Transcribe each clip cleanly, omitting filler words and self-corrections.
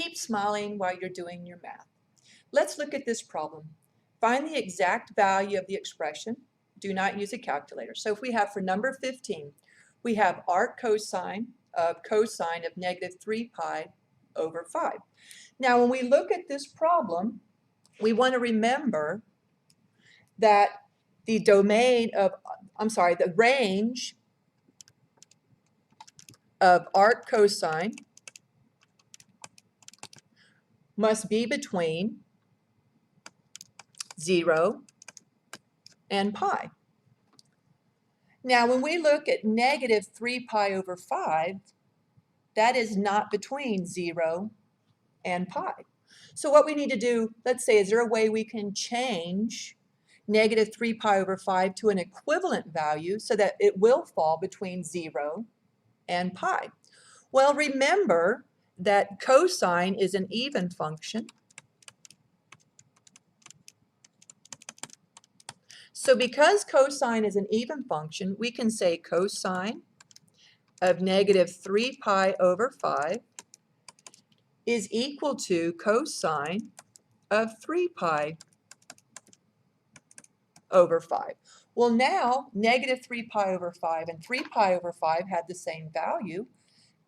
Keep smiling while you're doing your math. Let's look at this problem. Find the exact value of the expression. Do not use a calculator. So if we have for number 15, we have arc cosine of negative 3 pi over 5. Now when we look at this problem, we want to remember that the range of arc cosine must be between 0 and pi. Now when we look at negative 3 pi over 5, that is not between 0 and pi. So what we need to do, let's say, is there a way we can change negative 3 pi over 5 to an equivalent value so that it will fall between 0 and pi? Well, remember that cosine is an even function. So because cosine is an even function, we can say cosine of negative 3 pi over 5 is equal to cosine of 3 pi over 5. Well, now negative 3 pi over 5 and 3 pi over 5 had the same value,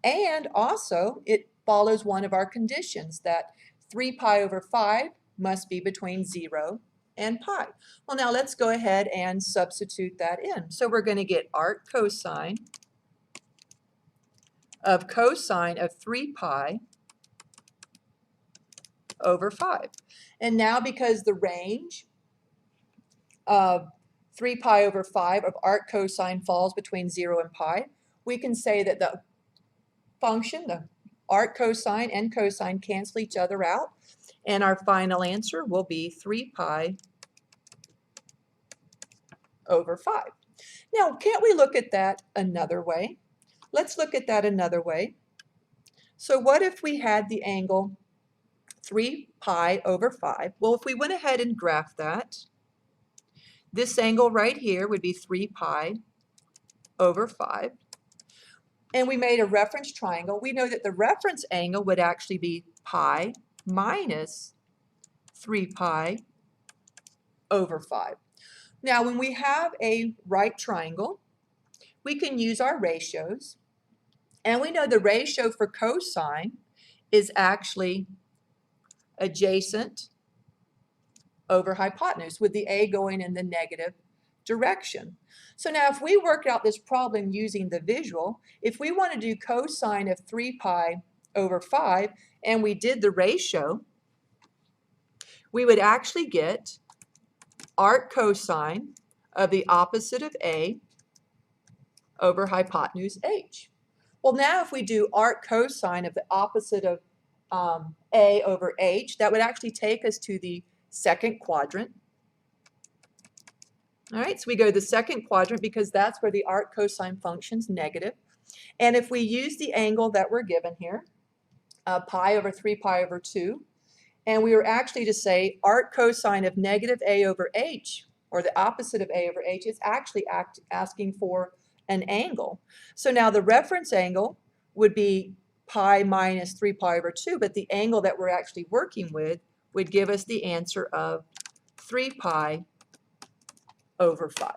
and also it follows one of our conditions that 3 pi over 5 must be between 0 and pi. Well, now let's go ahead and substitute that in. So we're going to get arc cosine of cosine of 3 pi over 5. And now because the range of 3 pi over 5 of arc cosine falls between 0 and pi, we can say that the function, the arc cosine and cosine, cancel each other out, and our final answer will be 3 pi over 5. Now, can't we look at that another way? Let's look at that another way. So what if we had the angle 3 pi over 5? Well, if we went ahead and graphed that, this angle right here would be 3 pi over 5. And we made a reference triangle. We know that the reference angle would actually be pi minus 3 pi over 5. Now, when we have a right triangle, we can use our ratios. And we know the ratio for cosine is actually adjacent over hypotenuse, with the a going in the negative direction. So now if we work out this problem using the visual, if we want to do cosine of 3 pi over 5 and we did the ratio, we would actually get arc cosine of the opposite of a over hypotenuse h. Well, now if we do arc cosine of the opposite of a over h, that would actually take us to the second quadrant. All right, so we go to the second quadrant because that's where the arc cosine function's negative. And if we use the angle that we're given here, pi over 3 pi over 2, and we were actually to say arc cosine of negative a over h, or the opposite of a over h, is actually asking for an angle. So now the reference angle would be pi minus 3 pi over 2, but the angle that we're actually working with would give us the answer of 3 pi over 5.